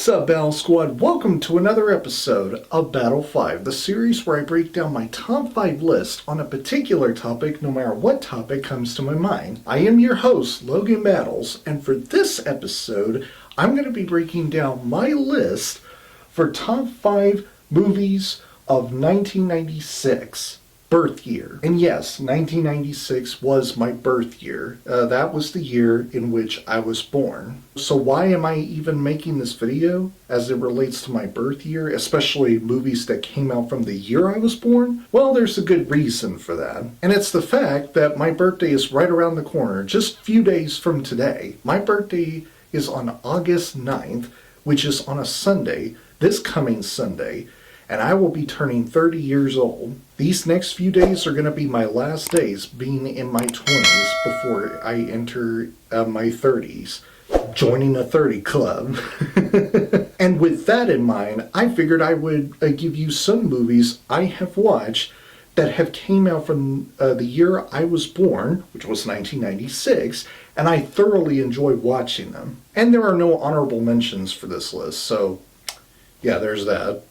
What's up, Battle Squad? Welcome to another episode of Battle 5, the series where I break down my top 5 list on a particular topic, no matter what topic comes to my mind. I am your host, Logan Battles, and for this episode, I'm going to be breaking down my list for top 5 movies of 1996. Birth year. And yes, 1996 was my birth year. That was the year in which I was born. So why am I even making this video as it relates to my birth year, especially movies that came out from the year I was born? Well, there's a good reason for that. And it's the fact that my birthday is right around the corner, just a few days from today. My birthday is on August 9th, which is on a Sunday, this coming Sunday, and I will be turning 30 years old. These next few days are going to be my last days being in my 20s before I enter my 30s, joining a 30 club. And with that in mind, I figured I would give you some movies I have watched that have came out from the year I was born, which was 1996, and I thoroughly enjoyed watching them. And there are no honorable mentions for this list, so yeah, there's that.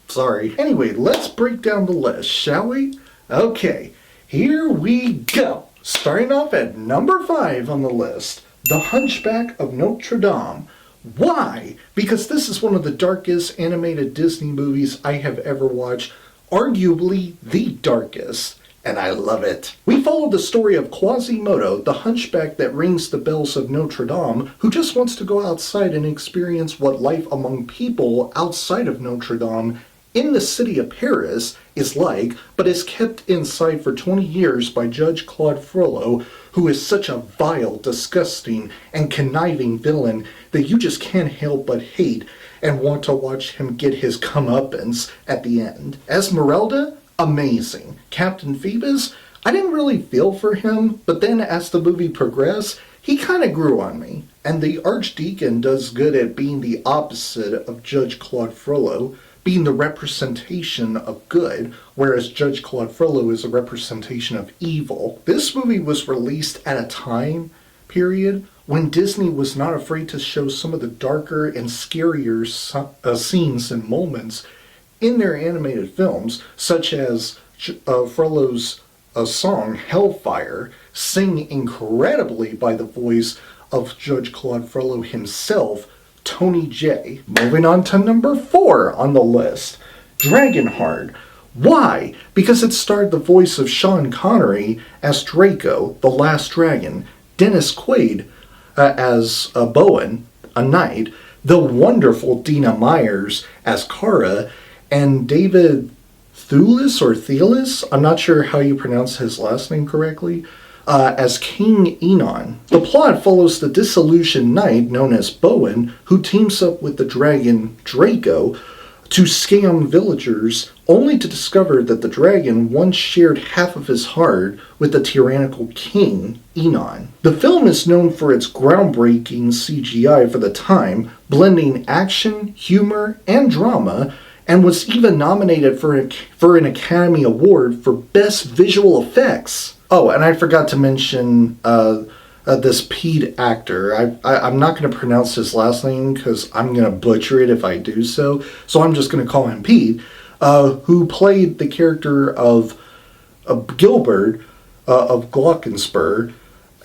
Sorry. Anyway, let's break down the list, shall we? Okay, here we go. Starting off at number 5 on the list, The Hunchback of Notre Dame. Why? Because this is one of the darkest animated Disney movies I have ever watched, arguably the darkest, and I love it. We follow the story of Quasimodo, the hunchback that rings the bells of Notre Dame, who just wants to go outside and experience what life among people outside of Notre Dame in the city of Paris is like, but is kept inside for 20 years by Judge Claude Frollo, who is such a vile, disgusting, and conniving villain that you just can't help but hate and want to watch him get his comeuppance at the end. Esmeralda, amazing. Captain Phoebus, I didn't really feel for him, but then as the movie progressed, he kind of grew on me. And the Archdeacon does good at being the opposite of Judge Claude Frollo, being the representation of good, whereas Judge Claude Frollo is a representation of evil. This movie was released at a time period when Disney was not afraid to show some of the darker and scarier scenes and moments in their animated films, such as Frollo's song, Hellfire, sung incredibly by the voice of Judge Claude Frollo himself, Tony J. Moving on to number 4 on the list, Dragonheart. Why? Because it starred the voice of Sean Connery as Draco, the Last Dragon, Dennis Quaid as Bowen, a knight, the wonderful Dina Myers as Kara, and David Thewlis, I'm not sure how you pronounce his last name correctly, as King Enon. The plot follows the disillusioned knight known as Bowen, who teams up with the dragon Draco to scam villagers, only to discover that the dragon once shared half of his heart with the tyrannical king, Enon. The film is known for its groundbreaking CGI for the time, blending action, humor, and drama, and was even nominated for an Academy Award for Best Visual Effects. Oh, and I forgot to mention this Pete actor. I'm not going to pronounce his last name because I'm going to butcher it if I do so. So I'm just going to call him Pete, who played the character of Gilbert of Glockenspur,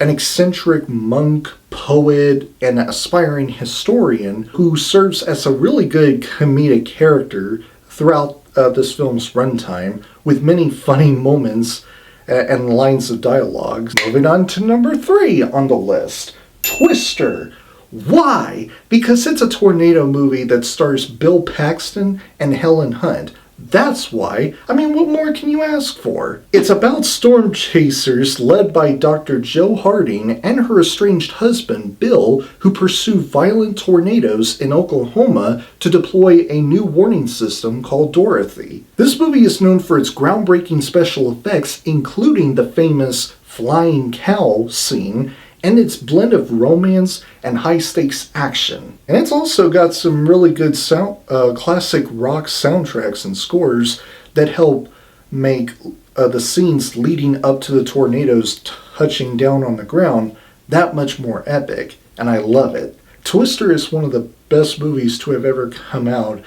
an eccentric monk, poet, and aspiring historian who serves as a really good comedic character throughout this film's runtime, with many funny moments and lines of dialogue. Moving on to number 3 on the list, Twister. Why? Because it's a tornado movie that stars Bill Paxton and Helen Hunt. That's why. I mean, what more can you ask for? It's about storm chasers led by Dr. Jo Harding and her estranged husband, Bill, who pursue violent tornadoes in Oklahoma to deploy a new warning system called Dorothy. This movie is known for its groundbreaking special effects, including the famous flying cow scene, and its blend of romance and high-stakes action. And it's also got some really good classic rock soundtracks and scores that help make the scenes leading up to the tornadoes touching down on the ground that much more epic, and I love it. Twister is one of the best movies to have ever come out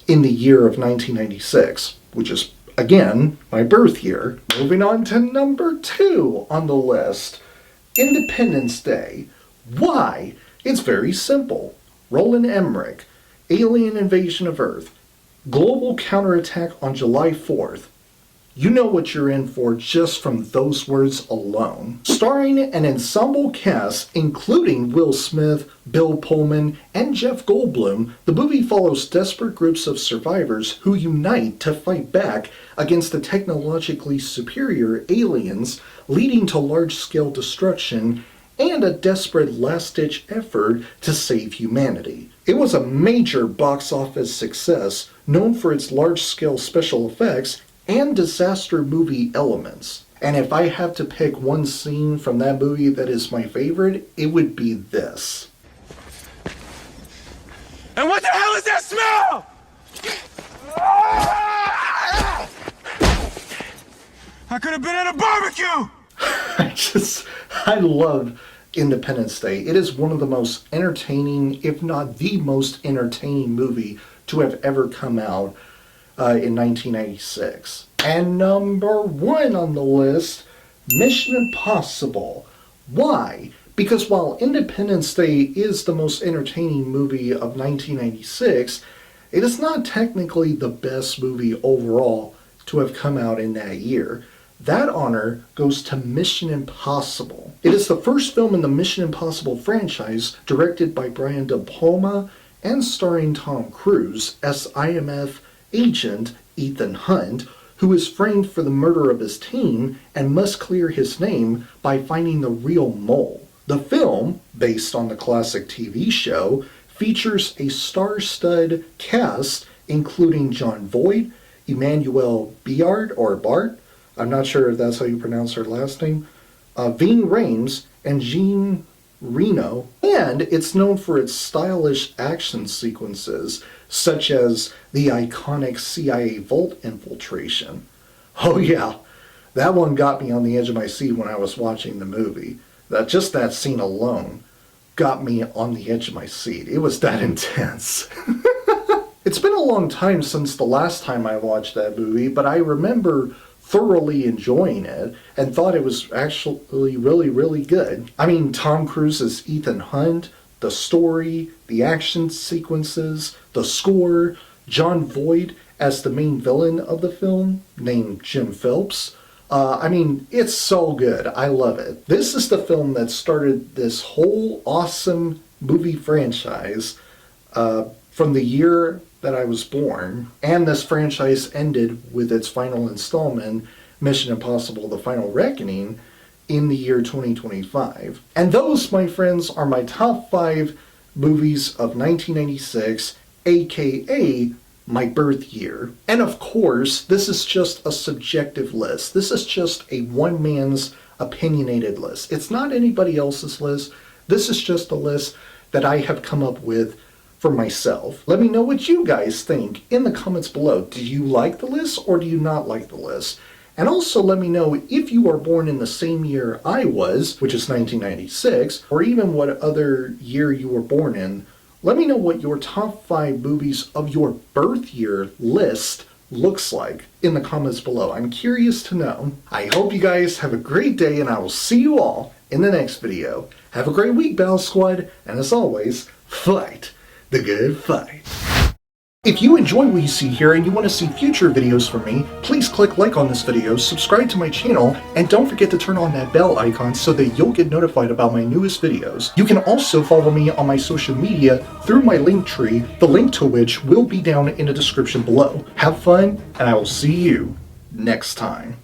in the year of 1996, which is, again, my birth year. Moving on to number 2 on the list, Independence Day. Why? It's very simple. Roland Emmerich, alien invasion of Earth, global counterattack on July 4th. You know what you're in for just from those words alone. Starring an ensemble cast including Will Smith, Bill Pullman, and Jeff Goldblum, the movie follows desperate groups of survivors who unite to fight back against the technologically superior aliens, leading to large-scale destruction and a desperate last-ditch effort to save humanity. It was a major box office success, known for its large-scale special effects and disaster movie elements. And if I have to pick one scene from that movie that is my favorite, it would be this. And what the hell is that smell? I could have been at a barbecue! I love Independence Day. It is one of the most entertaining, if not the most entertaining movie to have ever come out in 1996. And number 1 on the list, Mission Impossible. Why? Because while Independence Day is the most entertaining movie of 1996, it is not technically the best movie overall to have come out in that year. That honor goes to Mission Impossible. It is the first film in the Mission Impossible franchise directed by Brian De Palma and starring Tom Cruise as IMF agent Ethan Hunt, who is framed for the murder of his team and must clear his name by finding the real mole. The film, based on the classic TV show, features a star-studded cast including Jon Voight, Emmanuel Béard, or Bart, I'm not sure if that's how you pronounce her last name, Ving Rhames, and Jean Reno, and it's known for its stylish action sequences, such as the iconic CIA vault infiltration. Oh yeah, that one got me on the edge of my seat when I was watching the movie. Just that scene alone got me on the edge of my seat. It was that intense. It's been a long time since the last time I watched that movie, but I remember thoroughly enjoying it and thought it was actually really, really good. I mean, Tom Cruise as Ethan Hunt, the story, the action sequences, the score, Jon Voight as the main villain of the film, named Jim Phelps. I mean, it's so good. I love it. This is the film that started this whole awesome movie franchise from the year that I was born, and this franchise ended with its final installment, Mission Impossible: The Final Reckoning, in the year 2025. And those, my friends, are my top 5 movies of 1996, aka my birth year. And of course, this is just a subjective list. This is just a one man's opinionated list. It's not anybody else's list. This is just a list that I have come up with for myself. Let me know what you guys think in the comments below. Do you like the list or do you not like the list? And also let me know if you are born in the same year I was, which is 1996, or even what other year you were born in. Let me know what your top 5 movies of your birth year list looks like in the comments below. I'm curious to know. I hope you guys have a great day, and I will see you all in the next video. Have a great week, Battle Squad, and as always, fight the good fight. If you enjoy what you see here and you want to see future videos from me, please click like on this video, subscribe to my channel, and don't forget to turn on that bell icon so that you'll get notified about my newest videos. You can also follow me on my social media through my link tree, the link to which will be down in the description below. Have fun, and I will see you next time.